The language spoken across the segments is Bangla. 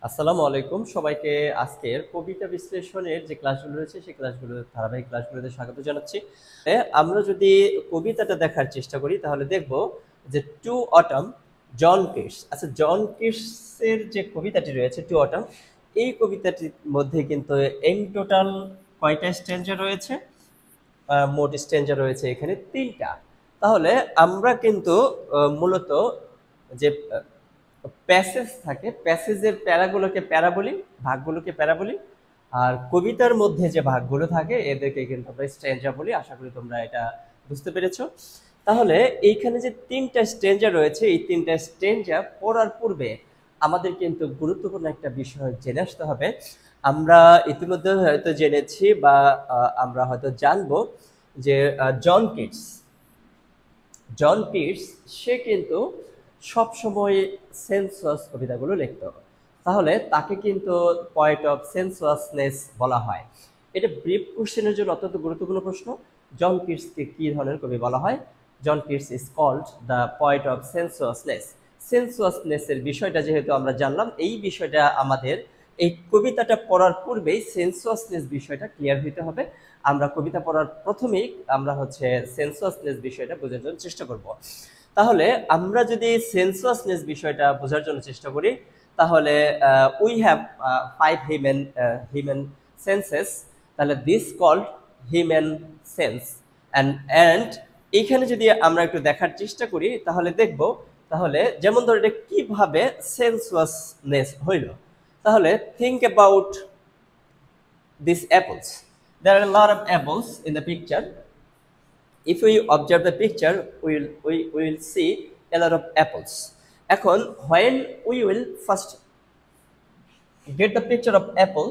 আসসালামু আলাইকুম সবাইকে। আজকের কবিতা বিশ্লেষণের যে ক্লাসগুলো রয়েছে সেই ধারাবাহিক ক্লাসগুলোতে স্বাগত জানাচ্ছি। আমরা যদি কবিতাটা দেখার চেষ্টা করি তাহলে দেখব যে টু অটাম, জন কিটস। আচ্ছা, জন কিটসের যে কবিতাটি রয়েছে টু অটাম, এই কবিতাটির মধ্যে কিন্তু ইন টোটাল কয়টা স্ট্যান্জা রয়েছে? মোট স্ট্যান্জা রয়েছে এখানে তিনটা। তাহলে আমরা কিন্তু মূলত যে প্যাসেজ থাকে, প্যাসেজের প্যারাগুলোকে প্যারা বলি, ভাগগুলোকে প্যারা বলি। আর কবিতার মধ্যে যে ভাগগুলো থাকে এদেরকে কিন্তু আমরা স্ট্যান্জা বলি। আশা করি তোমরা এটা বুঝতে পেরেছো। তাহলে এইখানে যে তিনটা স্ট্যান্জা রয়েছে, এই তিনটা স্ট্যান্জা পড়ার পূর্বে আমাদের কিন্তু গুরুত্বপূর্ণ একটা বিষয় জেনে আসতে হবে। আমরা ইতিমধ্যে হয়তো জেনেছি বা আমরা হয়তো জানবো যে জন কিটস সে কিন্তু সবসময় সেন্সুয়াস কবিতাগুলো লিখত। তাহলে তাকে কিন্তু পয়েট অফ সেন্সুয়াসনেস বলা হয়। এটা ব্রিফ কোশ্চেনের জন্য অত্যন্ত গুরুত্বপূর্ণ প্রশ্ন। জন কিটসকে কি ধরনের কবি বলা হয়? John Keats is called the poet of sensuousness. সেন্সুয়াসনেসের বিষয়টা যেহেতু আমরা জানলাম, এই বিষয়টা আমাদের এই কবিতাটা পড়ার পূর্বেই সেন্সুয়াসনেস বিষয়টা ক্লিয়ার হইতে হবে। আমরা কবিতা পড়ার প্রথমেই আমরা সেন্সুয়াসনেস বিষয়টা বোঝার জন্য চেষ্টা করব। তাহলে আমরা যদি সেন্সুয়াসনেস বিষয়টা বোঝার জন্য চেষ্টা করি তাহলে we have five human senses. তাহলে this called human sense. And এইখানে যদি আমরা একটু দেখার চেষ্টা করি তাহলে দেখব, তাহলে যেমন ধরো এটা কিভাবে সেন্সুয়াসনেস হইল। তাহলে think about these apples. There are a lot of apples in the picture. If we observe the picture, we will see a lot of apples. এখন when we will first get the picture of apple,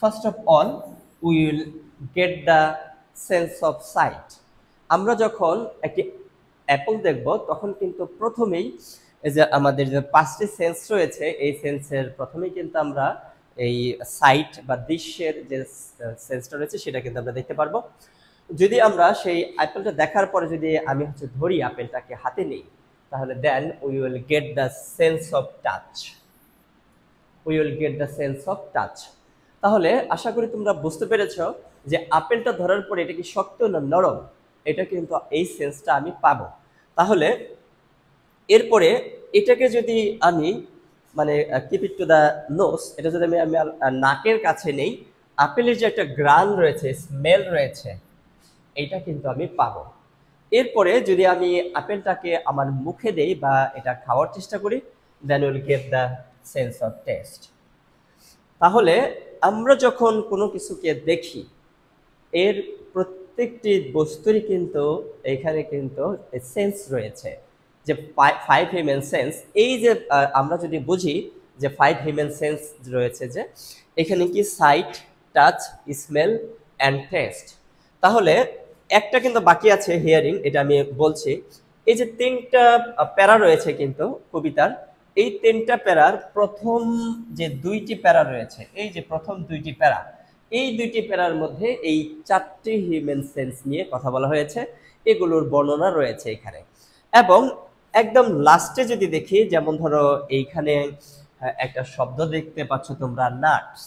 first of all we will get the sense of sight. আমরা যখন একটি অ্যাপল দেখব তখন কিন্তু প্রথমেই এই যে আমাদের যে পাঁচটি সেন্স রয়েছে এই সেন্সের প্রথমেই কিন্তু আমরা এই সাইট বা দৃশ্যের যে সেন্সটা রয়েছে সেটা কিন্তু আমরা দেখতে পারবো। যদি আমরা সেই অ্যাপেলটা দেখার পরে যদি আমি ধরি আপেলটাকে হাতে নেই, তাহলে then we will get the sense of touch. তাহলে আশা করি তোমরা বুঝতে পেরেছ যে আপেলটা ধরার পরে এটা কি শক্ত না নরম, এটা কিন্তু এই সেন্সটা আমি পাবো। তাহলে এরপরে এটাকে যদি আমি keep it to the nose, এটা যদি আমি নাকের কাছে নেই, আপেলের যে একটা গ্রান রয়েছে, স্মেল রয়েছে, এইটা কিন্তু আমি পাবো। এরপরে যদি আমি আপেলটাকে আমার মুখে দেই বা এটা খাওয়ার চেষ্টা করি, then will get the sense of taste. তাহলে আমরা যখন কোনো কিছুকে দেখি এর প্রত্যেকটি বস্তুরই কিন্তু এখানে কিন্তু সেন্স রয়েছে, যে ফাইভ হিউম্যান সেন্স। এই যে আমরা যদি বুঝি যে ফাইভ হিউম্যান সেন্স রয়েছে, যে এখানে কি sight, touch, smell and taste. তাহলে একটা কিন্তু বাকি আছে, হিয়ারিং, এটা আমি বলছি। এই যে তিনটা প্যারা রয়েছে কিন্তু কবিতার, এই তিনটা প্যারার প্রথম যে দুইটি প্যারা রয়েছে, এই যে প্রথম দুইটি প্যারা, এই দুইটি প্যারার মধ্যে এই চারটি হিউম্যান সেন্স নিয়ে কথা বলা হয়েছে, এগুলোর বর্ণনা রয়েছে এখানে। এবং একদম লাস্টে যদি দেখি, যেমন ধরো এইখানে একটা শব্দ দেখতে পাচ্ছ তোমরা, নাটস।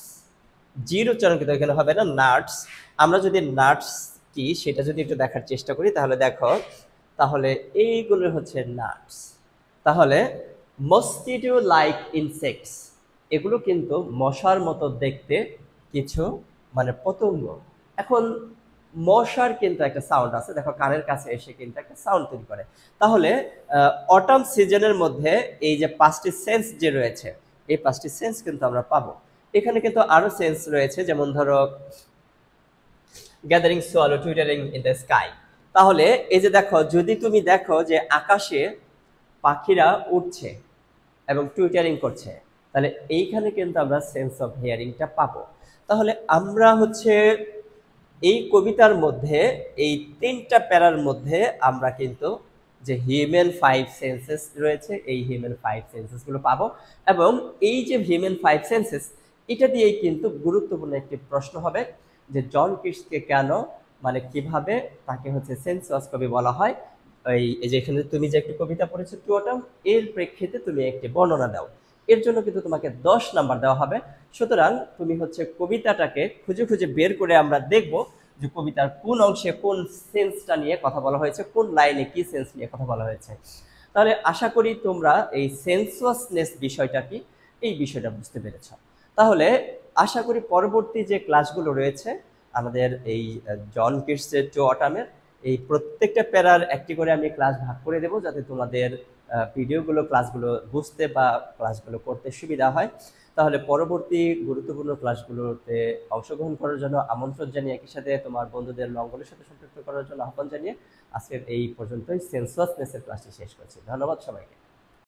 জির উচ্চারণ কিন্তু এখানে হবে না, নাটস। আমরা যদি নাটস কি সেটা যদি একটু দেখার চেষ্টা করি তাহলে দেখো, তাহলে এইগুলো হচ্ছে নাটস। তাহলে মস্কিটো লাইক ইনসেক্টস, এগুলো কিন্তু মশার মতো দেখতে কিছু পতঙ্গ। এখন মশার কিন্তু একটা সাউন্ড আছে, দেখো কানের কাছে এসে কিন্তু একটা সাউন্ড তৈরি করে। তাহলে অটাম সিজনের মধ্যে এই যে পাঁচটি সেন্স যে রয়েছে, এই পাঁচটি সেন্স কিন্তু আমরা পাবো। এখানে কিন্তু আরো সেন্স রয়েছে, যেমন ধরো gathering swallow twittering in the sky. তাহলে এই যে দেখো, যদি তুমি দেখো যে আকাশে পাখিরা উঠছে এবং টুইটারিং করছে, তাহলে এইখানে কিন্তু আমরা সেন্স অফ হিয়ারিংটা পাবো। তাহলে আমরা এই কবিতার মধ্যে এই তিনটা প্যারার মধ্যে আমরা কিন্তু যে হিউম্যান ফাইভ সেন্সেস রয়েছে, এই হিউম্যান ফাইভ সেন্সেস গুলো পাবো। এবং এই যে হিউম্যান ফাইভ সেন্সেস, এটা দিয়েই কিন্তু গুরুত্বপূর্ণ একটি প্রশ্ন হবে যে জন কিটসকে কেন, কিভাবে তাকে সেন্সুয়াস কবি বলা হয়, এই যে এখানে তুমি যে একটি কবিতা পড়েছো টু অটাম, এর প্রেক্ষিতে তুমি একটি বর্ণনা দাও। এর জন্য কিন্তু তোমাকে 10 নাম্বার দেওয়া হবে। সুতরাং তুমি হচ্ছে কবিতাটাকে খুঁজে খুঁজে বের করে আমরা দেখব যে কবিতার কোন অংশে কোন সেন্সটা নিয়ে কথা বলা হয়েছে, কোন লাইনে কি সেন্স নিয়ে কথা বলা হয়েছে। তাহলে আশা করি তোমরা এই সেন্সুয়াসনেস বিষয়টা কি, এই বিষয়টা বুঝতে পেরেছ। তাহলে আশা করি পরবর্তী যে ক্লাসগুলো রয়েছে আমাদের এই জন কিটসের টু অটামের, এই প্রত্যেকটা প্যারার একটি করে আমি ক্লাস ভাগ করে দেবো, যাতে তোমাদের ভিডিওগুলো ক্লাসগুলো বুঝতে বা ক্লাসগুলো করতে সুবিধা হয়। তাহলে পরবর্তী গুরুত্বপূর্ণ ক্লাসগুলোতে অংশগ্রহণ করার জন্য আমন্ত্রণ জানিয়ে, একই সাথে তোমার বন্ধুদের মঙ্গলের সাথে সম্পৃক্ত করার জন্য আহ্বান জানিয়ে আজকের এই পর্যন্তই সেন্সুয়াসনেসের ক্লাসটি শেষ করছি। ধন্যবাদ সবাইকে।